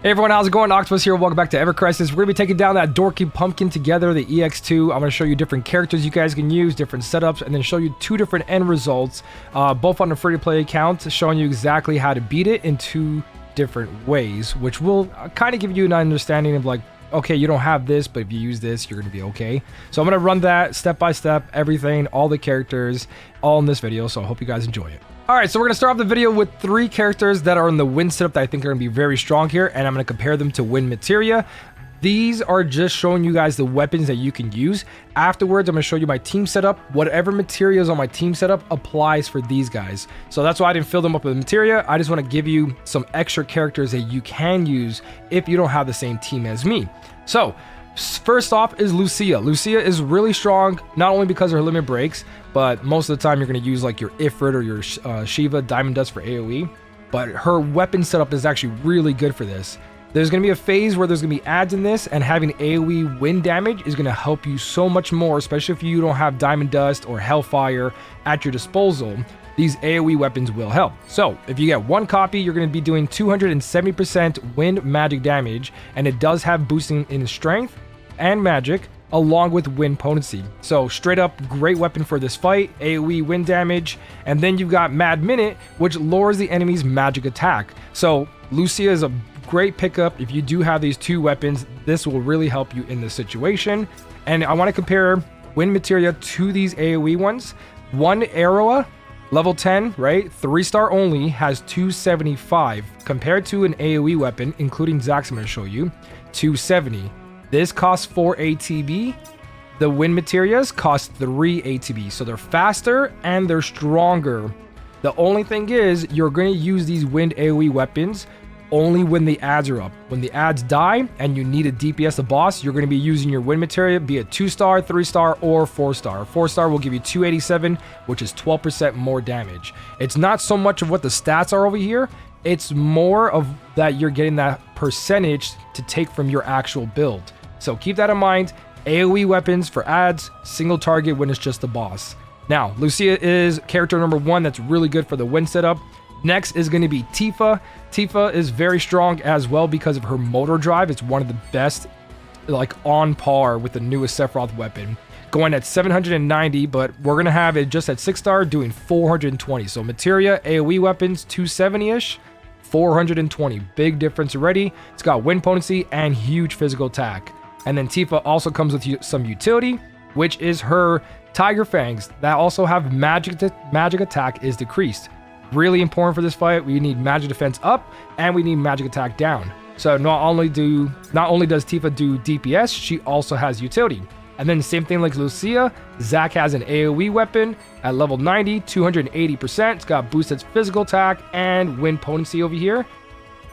Hey everyone, how's it going? Octopus here. Welcome back to Evercrisis. We're going to be taking down that dorky pumpkin together, the EX2. I'm going to show you different characters you guys can use, different setups, and then show you two different end results, both on the free-to-play account, showing you exactly how to beat it in two different ways, which will kind of give you an understanding of like, okay, you don't have this, but if you use this, you're going to be okay. So I'm going to run that step by step, everything, all the characters, all in this video, so I hope you guys enjoy it. Alright, so we're going to start off the video with three characters that are in the win setup that I think are going to be very strong here, and I'm going to compare them to win materia. These are just showing you guys the weapons that you can use. Afterwards, I'm going to show you my team setup. Whatever materia is on my team setup applies for these guys. So that's why I didn't fill them up with materia. I just want to give you some extra characters that you can use if you don't have the same team as me. So first off is Lucia. Lucia is really strong, not only because of her limit breaks, but most of the time you're going to use like your Ifrit or your Shiva Diamond Dust for AoE. But her weapon setup is actually really good for this. There's going to be a phase where there's going to be adds in this, and having AoE wind damage is going to help you so much more, especially if you don't have Diamond Dust or Hellfire at your disposal. These AoE weapons will help. So if you get one copy, you're going to be doing 270% wind magic damage, and it does have boosting in strength and magic along with wind potency. So straight up great weapon for this fight, AoE wind damage. And then you've got Mad Minute, which lowers the enemy's magic attack. So Lucia is a great pickup. If you do have these two weapons, this will really help you in this situation. And I want to compare wind materia to these AoE ones. One Aroa, level 10, right? 3-star only, has 275 compared to an AoE weapon, including Zax I'm going to show you, 270. This costs 4 ATB. The wind materias cost 3 ATB. So they're faster and they're stronger. The only thing is you're going to use these wind AoE weapons only when the adds are up. When the adds die and you need a DPS the boss, you're going to be using your wind materia, be it 2-star, 3-star, or 4-star. 4-star will give you 287, which is 12% more damage. It's not so much of what the stats are over here. It's more of that you're getting that percentage to take from your actual build. So keep that in mind. AoE weapons for adds, single target when it's just the boss. Now, Lucia is character number 1 that's really good for the win setup. Next is going to be Tifa. Tifa is very strong as well because of her motor drive. It's one of the best, like on par with the newest Sephiroth weapon. Going at 790, but we're going to have it just at 6-star doing 420. So materia, AoE weapons, 270-ish, 420. Big difference already. It's got wind potency and huge physical attack. And then Tifa also comes with some utility, which is her Tiger Fangs that also have magic attack is decreased. Really important for this fight. We need magic defense up and we need magic attack down. So not only does Tifa do DPS, she also has utility. And then same thing like Lucia, Zack has an AoE weapon at level 90, 280%. It's got boosted physical attack and wind potency over here.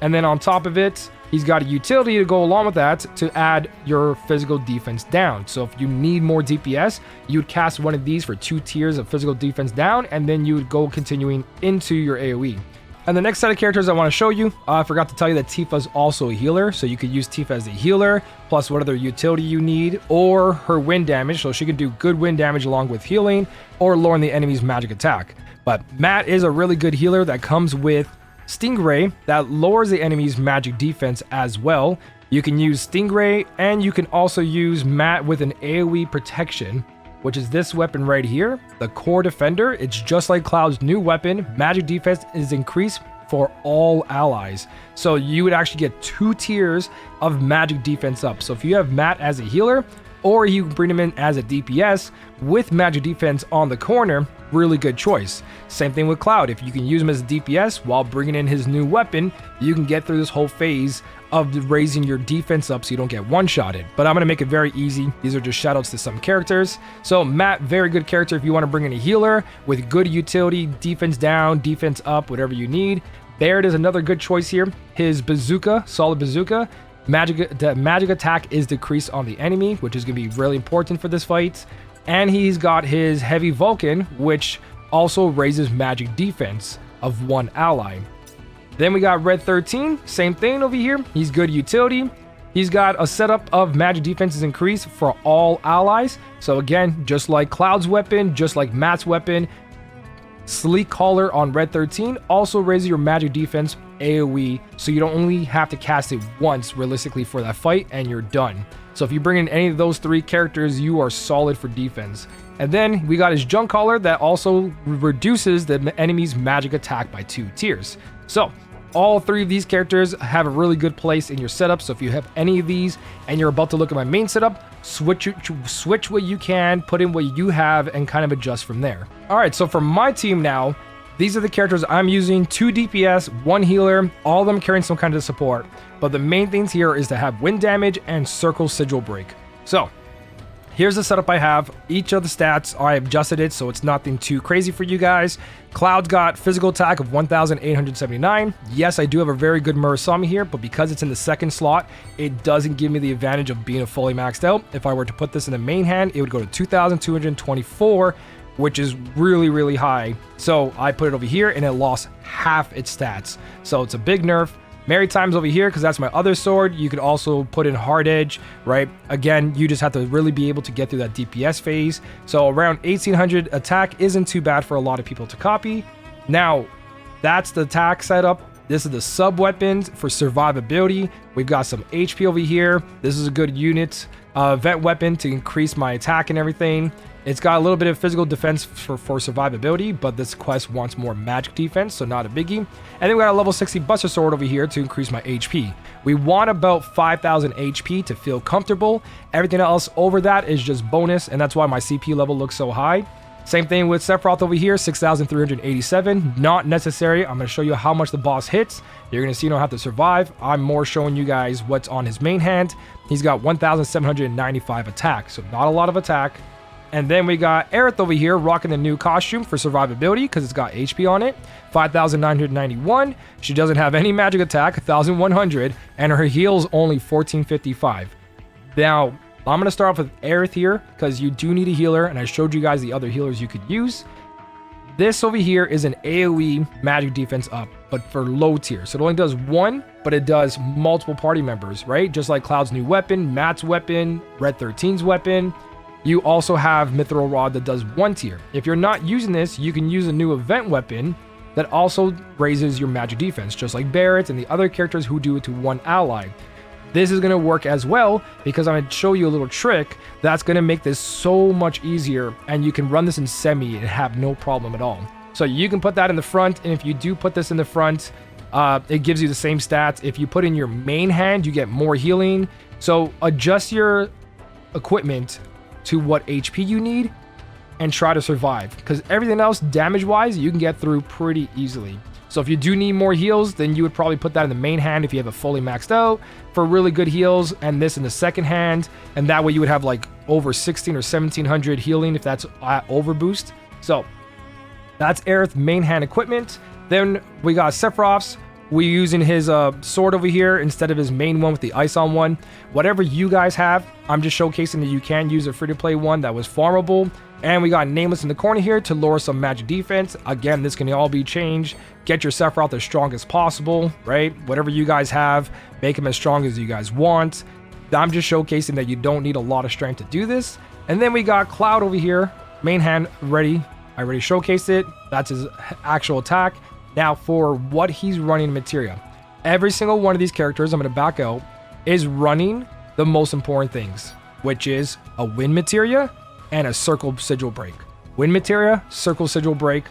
And then on top of it, he's got a utility to go along with that to add your physical defense down. So if you need more DPS, you would cast one of these for 2 tiers of physical defense down, and then you would go continuing into your AoE. And the next set of characters I want to show you, I forgot to tell you that Tifa is also a healer. So you could use Tifa as a healer, plus what other utility you need, or her wind damage. So she can do good wind damage along with healing, or lowering the enemy's magic attack. But Matt is a really good healer that comes with Stingray that lowers the enemy's magic defense as well. You can use Stingray, and you can also use Matt with an AoE protection, which is this weapon right here, the Core Defender. It's just like Cloud's new weapon. Magic defense is increased for all allies. So you would actually get 2 tiers of magic defense up. So if you have Matt as a healer, or you can bring him in as a DPS with magic defense on the corner, really good choice. Same thing with Cloud. If you can use him as a DPS while bringing in his new weapon, you can get through this whole phase of raising your defense up so you don't get one-shotted. But I'm going to make it very easy. These are just shoutouts to some characters. So Matt, very good character if you want to bring in a healer with good utility, defense down, defense up, whatever you need. Baird is another good choice here. His bazooka, solid bazooka, the magic attack is decreased on the enemy, which is going to be really important for this fight. And he's got his heavy Vulcan, which also raises magic defense of one ally. Then we got Red 13, same thing over here. He's good utility. He's got a setup of magic defenses increased for all allies. So again, just like Cloud's weapon, just like Matt's weapon, Sleek Collar on red 13 also raises your magic defense AoE, so you don't only have to cast it once realistically for that fight and you're done. So if you bring in any of those 3 characters, you are solid for defense. And then we got his Junk Collar that also reduces the enemy's magic attack by 2 tiers. So all 3 of these characters have a really good place in your setup. So if you have any of these and you're about to look at my main setup, switch what you can, put in what you have, and kind of adjust from there. All right, so for my team now, these are the characters I'm using: 2 DPS, 1 healer, all of them carrying some kind of support. But the main things here is to have wind damage and circle sigil break. So here's the setup I have. Each of the stats, I adjusted it so it's nothing too crazy for you guys. Cloud's got physical attack of 1,879. Yes, I do have a very good Murasami here, but because it's in the second slot, it doesn't give me the advantage of being fully maxed out. If I were to put this in the main hand, it would go to 2,224, which is really, really high. So I put it over here and it lost half its stats. So it's a big nerf. Maritime's over here because that's my other sword. You could also put in Hard Edge, right? Again, you just have to really be able to get through that DPS phase. So around 1800 attack isn't too bad for a lot of people to copy. Now, that's the attack setup. This is the sub weapons for survivability. We've got some HP over here. This is a good unit. Vent weapon to increase my attack and everything. It's got a little bit of physical defense for survivability, but this quest wants more magic defense, so not a biggie. And then we got a level 60 Buster Sword over here to increase my HP. We want about 5,000 HP to feel comfortable. Everything else over that is just bonus, and that's why my CP level looks so high. Same thing with Sephiroth over here, 6,387. Not necessary. I'm going to show you how much the boss hits. You're going to see you don't have to survive. I'm more showing you guys what's on his main hand. He's got 1,795 attack, so not a lot of attack. And then we got Aerith over here rocking the new costume for survivability because it's got HP on it. 5,991. She doesn't have any magic attack, 1,100. And her heal's only 1,455. Now, I'm going to start off with Aerith here because you do need a healer. And I showed you guys the other healers you could use. This over here is an AoE magic defense up, but for low tier. So it only does 1, but it does multiple party members, right? Just like Cloud's new weapon, Matt's weapon, Red 13's weapon. You also have Mithril Rod that does 1 tier. If you're not using this, you can use a new event weapon that also raises your magic defense, just like Barrett and the other characters who do it to 1 ally. This is going to work as well because I'm going to show you a little trick that's going to make this so much easier, and you can run this in semi and have no problem at all. So you can put that in the front, and if you do put this in the front, it gives you the same stats. If you put in your main hand, you get more healing. So adjust your equipment to what HP you need and try to survive, because everything else damage wise you can get through pretty easily. So if you do need more heals, then you would probably put that in the main hand if you have it fully maxed out for really good heals, and this in the second hand, and that way you would have like over 16 or 1700 healing if that's overboost. So that's Aerith main hand equipment. Then we got Sephiroth's. We're using his sword over here instead of his main one with the ice on one. Whatever you guys have, I'm just showcasing that you can use a free-to-play one that was farmable. And we got Nameless in the corner here to lower some magic defense. Again, this can all be changed. Get your Sephiroth as strong as possible, right? Whatever you guys have, make him as strong as you guys want. I'm just showcasing that you don't need a lot of strength to do this. And then we got Cloud over here, main hand ready. I already showcased it. That's his actual attack. Now for what he's running in materia. Every single one of these characters, I'm going to back out, is running the most important things, which is a wind materia and a circle sigil break. Wind materia, circle sigil break,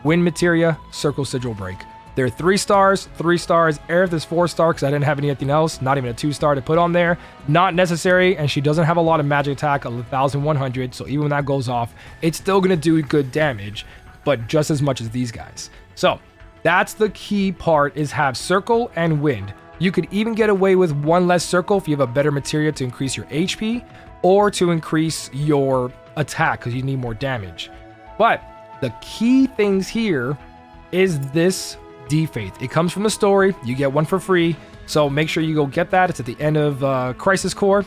wind materia, circle sigil break. They're 3 stars, 3 stars. Aerith is 4 star because I didn't have anything else, not even a 2 star to put on there. Not necessary, and she doesn't have a lot of magic attack, 1,100, so even when that goes off, it's still going to do good damage, but just as much as these guys. So that's the key part, is have circle and wind. You could even get away with 1 less circle if you have a better materia to increase your HP or to increase your attack because you need more damage. But the key things here is this D-Faith. It comes from the story. You get 1 for free, so make sure you go get that. It's at the end of Crisis Core.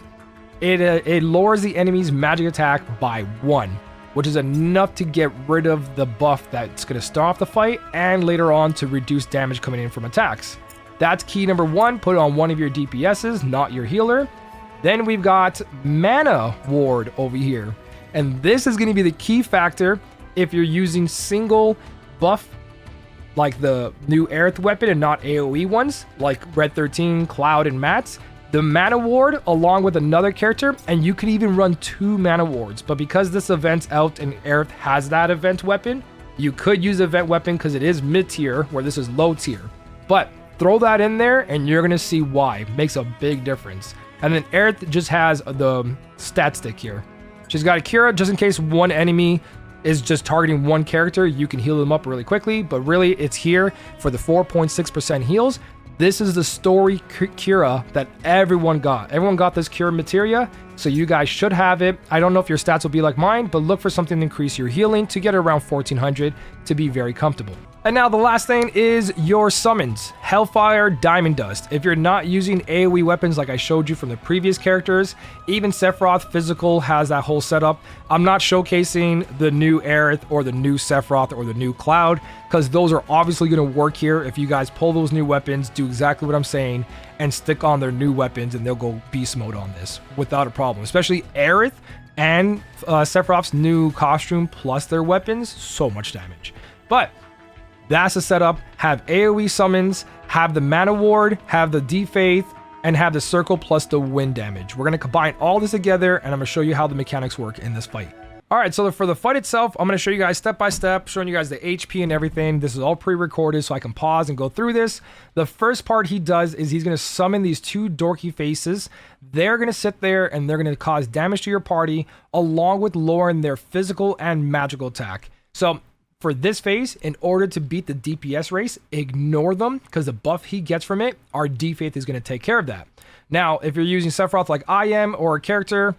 It lowers the enemy's magic attack by 1. Which is enough to get rid of the buff that's going to start off the fight and later on to reduce damage coming in from attacks. That's key number 1. Put it on one of your DPSs, not your healer. Then we've got Mana Ward over here. And this is going to be the key factor if you're using single buff like the new Aerith weapon and not AoE ones, like Red 13, Cloud, and Mats, the mana ward along with another character, and you could even run 2 mana wards. But because this event's out and Aerith has that event weapon, you could use event weapon because it is mid-tier, where this is low tier. But throw that in there and you're gonna see why. Makes a big difference. And then Aerith just has the stat stick here. She's got a Cura just in case one enemy is just targeting one character. You can heal them up really quickly, but really it's here for the 4.6% heals. This is the story Cura that everyone got. Everyone got this Cura materia, so you guys should have it. I don't know if your stats will be like mine, but look for something to increase your healing to get around 1400 to be very comfortable. And now the last thing is your summons. Hellfire, Diamond Dust. If you're not using AoE weapons like I showed you from the previous characters, even Sephiroth Physical has that whole setup. I'm not showcasing the new Aerith or the new Sephiroth or the new Cloud, because those are obviously going to work here if you guys pull those new weapons, do exactly what I'm saying, and stick on their new weapons, and they'll go beast mode on this without a problem. Especially Aerith and Sephiroth's new costume plus their weapons, so much damage. But that's the setup. Have AoE summons, have the mana ward, have the defaith, and have the circle plus the wind damage. We're going to combine all this together, and I'm going to show you how the mechanics work in this fight. All right, so for the fight itself, I'm going to show you guys step by step, showing you guys the HP and everything. This is all pre-recorded, so I can pause and go through this. The first part he does is he's going to summon these 2 dorky faces. They're going to sit there, and they're going to cause damage to your party, along with lowering their physical and magical attack. So for this phase, in order to beat the DPS race, ignore them, because the buff he gets from it, our defaith is going to take care of that. Now, if you're using Sephiroth like I am, or a character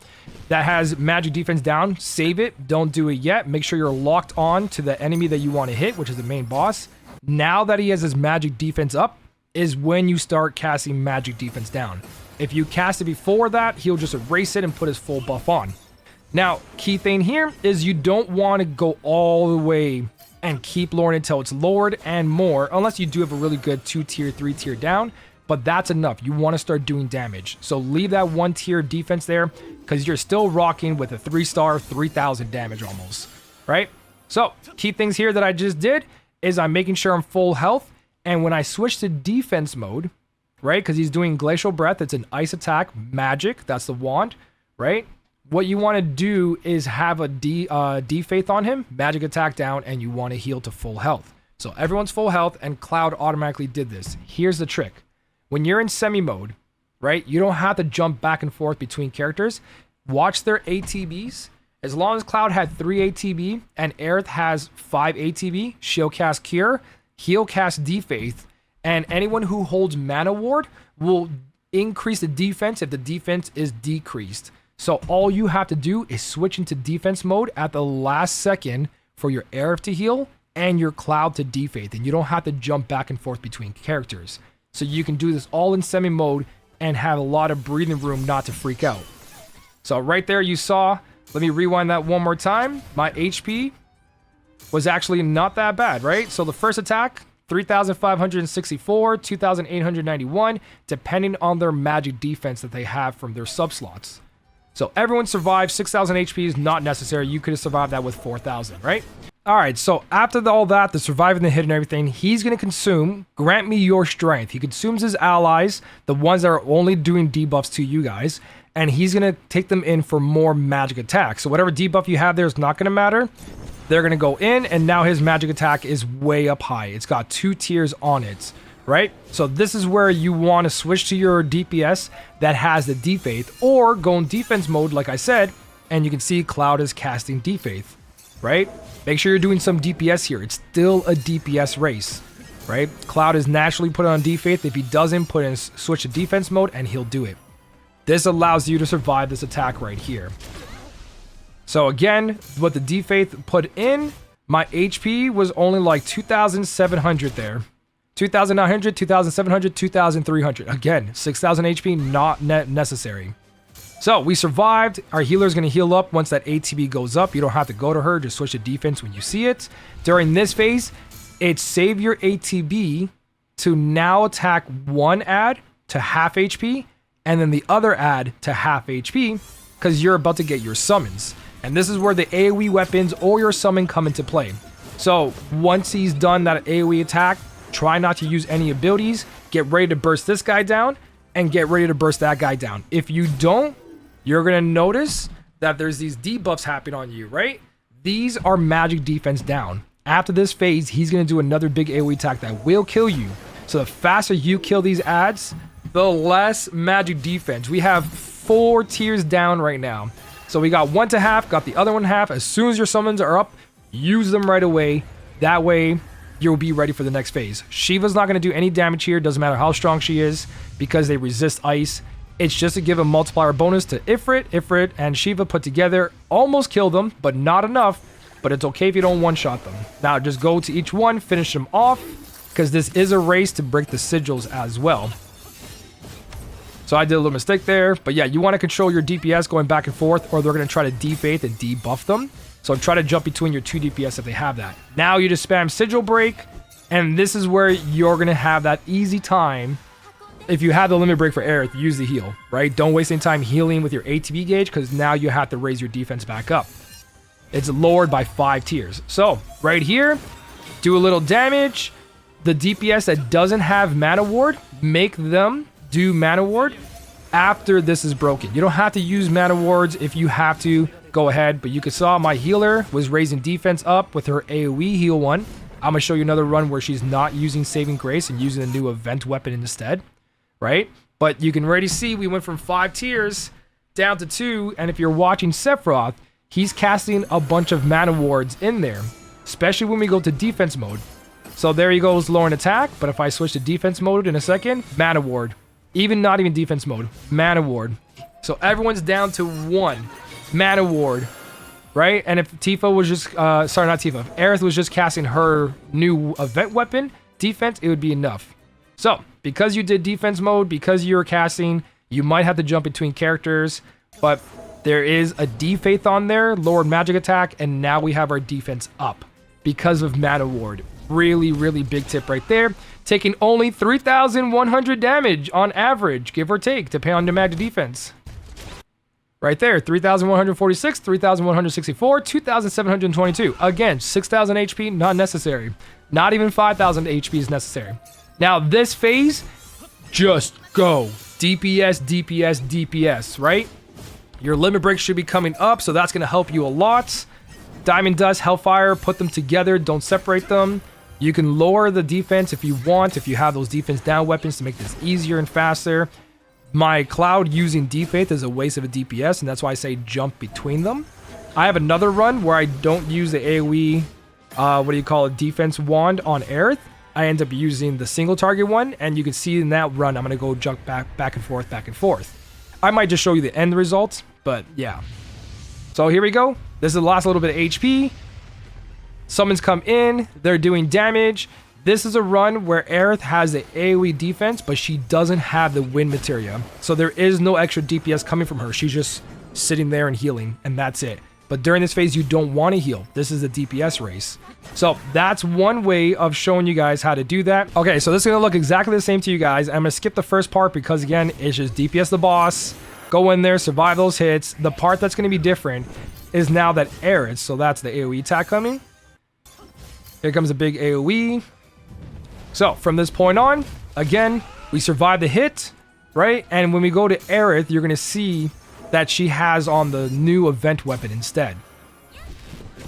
that has magic defense down, save it. Don't do it yet. Make sure you're locked on to the enemy that you want to hit, which is the main boss. Now that he has his magic defense up, is when you start casting magic defense down. If you cast it before that, he'll just erase it and put his full buff on. Now, key thing here is you don't want to go all the way and keep lowering until it's lowered and more, unless you do have a really good 2-tier, 3-tier down, but that's enough. You want to start doing damage. So leave that 1-tier defense there, because you're still rocking with a 3-star, 3000 damage almost, right? So key things here that I just did is I'm making sure I'm full health, and when I switch to defense mode, right, because he's doing Glacial Breath, it's an ice attack, magic, that's the wand, right? What you want to do is have a defaith on him, magic attack down, and you want to heal to full health. So everyone's full health, and Cloud automatically did this. Here's the trick. When you're in semi mode, right, you don't have to jump back and forth between characters. Watch their ATBs. As long as Cloud had 3 ATB and Aerith has 5 ATB, she'll cast Cure, he'll cast Defaith, and anyone who holds Mana Ward will increase the defense if the defense is decreased. So all you have to do is switch into defense mode at the last second for your Aerith to heal and your Cloud to Defaith, and you don't have to jump back and forth between characters. So you can do this all in semi mode and have a lot of breathing room not to freak out. So right there you saw, let me rewind that one more time. My HP was actually not that bad, right? So the first attack, 3,564, 2,891, depending on their magic defense that they have from their subslots. So everyone survived. 6,000 HP is not necessary. You could have survived that with 4,000, right? All right, so after all that, the surviving the hit and everything, he's going to consume, grant me your strength. He consumes his allies, the ones that are only doing debuffs to you guys, and he's going to take them in for more magic attacks. So whatever debuff you have there is not going to matter. They're going to go in, and now his magic attack is way up high. It's got 2 tiers on it, right? So this is where you want to switch to your DPS that has the Defaith, or go in defense mode, like I said, and you can see Cloud is casting Defaith, right? Make sure you're doing some DPS here. It's still a DPS race, right? Cloud is naturally put on Defaith. If he doesn't, put in switch to defense mode, and he'll do it. This allows you to survive this attack right here. So again, what the Defaith put in, my HP was only like 2,700 there. 2,900, 2,700, 2,300. Again, 6,000 HP, not necessary. So we survived. Our healer is going to heal up once that ATB goes up. You don't have to go to her. Just switch to defense when you see it. During this phase, it's save your ATB to now attack one ad to half HP and then the other ad to half HP because you're about to get your summons. And this is where the AoE weapons or your summon come into play. So once he's done that AoE attack, try not to use any abilities. Get ready to burst this guy down and get ready to burst that guy down. If you don't, you're going to notice that there's these debuffs happening on you, right? These are magic defense down. After this phase, he's going to do another big AoE attack that will kill you. So the faster you kill these ads, the less magic defense. We have 4 tiers down right now. So we got one to half, got the other one half. As soon as your summons are up, use them right away. That way, you'll be ready for the next phase. Shiva's not going to do any damage here. Doesn't matter how strong she is because they resist ice. It's just to give a multiplier bonus to Ifrit, and Shiva put together. Almost kill them, but not enough. But it's okay if you don't one-shot them. Now, just go to each one, finish them off, because this is a race to break the sigils as well. So I did a little mistake there. But yeah, you want to control your DPS going back and forth, or they're going to try to defaith and debuff them. So try to jump between your 2 DPS if they have that. Now you just spam Sigil Break, and this is where you're going to have that easy time. If you have the limit break for Aerith, use the heal, right? Don't waste any time healing with your ATB gauge, because now you have to raise your defense back up. It's lowered by 5 tiers. So right here, do a little damage. The DPS that doesn't have Mana Ward, make them do Mana Ward after this is broken. You don't have to use Mana Wards. If you have to, go ahead. But you can saw my healer was raising defense up with her AoE heal one. I'm going to show you another run where she's not using Saving Grace and using a new event weapon instead, right? But you can already see we went from 5 tiers down to 2. And if you're watching Sephiroth, he's casting a bunch of Mana Wards in there, especially when we go to defense mode. So there he goes, lowering attack. But if I switch to defense mode in a second, Mana Ward. Not even defense mode, Mana Ward. So everyone's down to 1 Mana Ward, right? And if Tifa was just, sorry, not Tifa, if Aerith was just casting her new event weapon, defense, it would be enough. So, because you did defense mode, because you're casting, you might have to jump between characters, but there is a defaith on there, lowered magic attack, and now we have our defense up because of Mana Ward. Really, really big tip right there. Taking only 3,100 damage on average, give or take, depending on your magic defense. Right there, 3,146, 3,164, 2,722. Again, 6,000 HP, not necessary. Not even 5,000 HP is necessary. Now, this phase, just go. DPS, DPS, DPS, right? Your limit break should be coming up, so that's going to help you a lot. Diamond Dust, Hellfire, put them together. Don't separate them. You can lower the defense if you want, if you have those defense down weapons to make this easier and faster. My Cloud using Defaith is a waste of a DPS, and that's why I say jump between them. I have another run where I don't use the AoE, defense wand on Aerith. I end up using the single target one, and you can see in that run, I'm going to go jump back and forth. I might just show you the end results, but yeah. So here we go. This is the last little bit of HP. Summons come in, they're doing damage. This is a run where Aerith has the AoE defense, but she doesn't have the wind materia. So there is no extra DPS coming from her. She's just sitting there and healing, and that's it. But during this phase, you don't want to heal. This is a DPS race. So that's one way of showing you guys how to do that. Okay, so this is going to look exactly the same to you guys. I'm going to skip the first part because, again, it's just DPS the boss. Go in there, survive those hits. The part that's going to be different is now that Aerith, so that's the AoE attack coming. Here comes a big AoE. So from this point on, again, we survive the hit, right? And when we go to Aerith, you're going to see that she has on the new event weapon instead.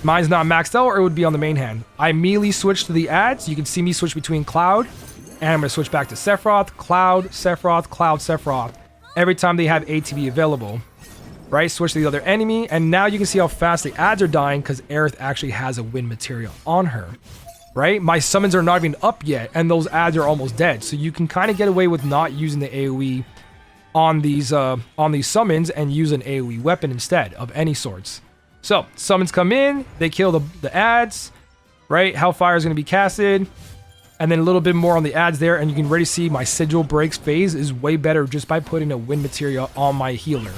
Mine's not maxed out, or it would be on the main hand. I immediately switched to the ads. You can see me switch between Cloud, and I'm going to switch back to Sephiroth, Cloud, Sephiroth, Cloud, Sephiroth. Every time they have ATB available, right? Switch to the other enemy, and now you can see how fast the ads are dying because Aerith actually has a wind material on her, right? My summons are not even up yet, and those ads are almost dead. So you can kind of get away with not using the AoE on these summons and use an AoE weapon instead of any sorts. So summons come in, they kill the ads, right? Hellfire is going to be casted, and then a little bit more on the ads there, and you can already see my Sigil Breaks phase is way better just by putting a wind material on my healer.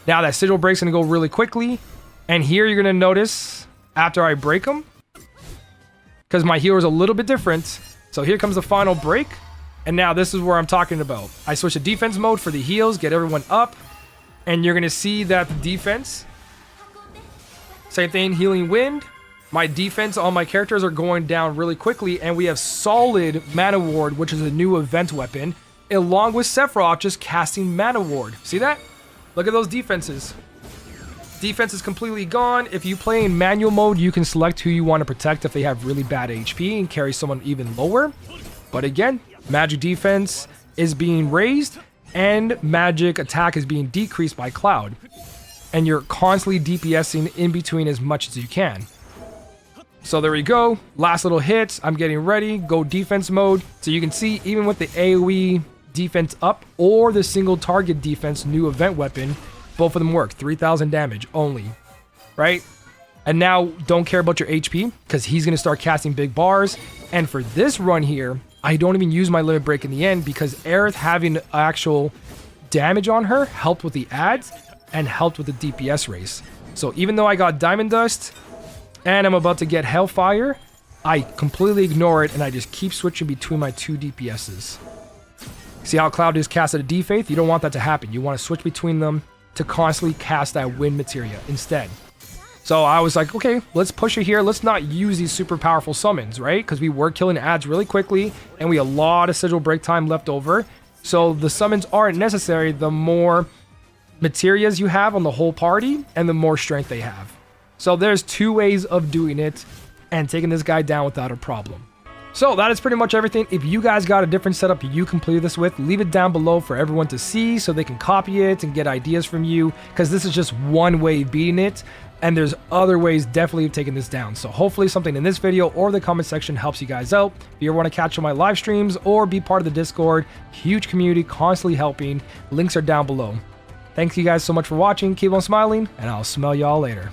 Now that Sigil Break's going to go really quickly, and here you're going to notice after I break them, because my healer is a little bit different. So here comes the final break, and now this is where I'm talking about. I switch to defense mode for the heals, get everyone up, and you're going to see that the defense, same thing, healing wind, My defense on my characters are going down really quickly, and we have Solid Mana Ward, which is a new event weapon, along with Sephiroth just casting Mana Ward. See that? Look at those defenses. Defense is completely gone. If you play in manual mode, you can select who you want to protect if they have really bad HP and carry someone even lower. But again, magic defense is being raised and magic attack is being decreased by Cloud. And you're constantly DPSing in between as much as you can. So there we go. Last little hits. I'm getting ready. Go defense mode. So you can see even with the AoE defense up or the single target defense new event weapon, both of them work. 3,000 damage only. Right? And now don't care about your HP because he's going to start casting big bars. And for this run here, I don't even use my limit break in the end because Aerith having actual damage on her helped with the ads and helped with the DPS race. So even though I got Diamond Dust and I'm about to get Hellfire, I completely ignore it and I just keep switching between my two DPSs. See how Cloud is casted a D-Faith? You don't want that to happen. You want to switch between them to constantly cast that wind materia instead. So I was like, okay, let's push it here. Let's not use these super powerful summons, right? Because we were killing ads really quickly and we had a lot of sigil break time left over. So the summons aren't necessary the more materias you have on the whole party and the more strength they have. So there's two ways of doing it and taking this guy down without a problem. So that is pretty much everything. If you guys got a different setup you completed this with, leave it down below for everyone to see so they can copy it and get ideas from you, because this is just one way of beating it and there's other ways definitely of taking this down. So hopefully something in this video or the comment section helps you guys out. If you ever want to catch on my live streams or be part of the Discord, huge community constantly helping, links are down below. Thank you guys so much for watching. Keep on smiling, and I'll smell y'all later.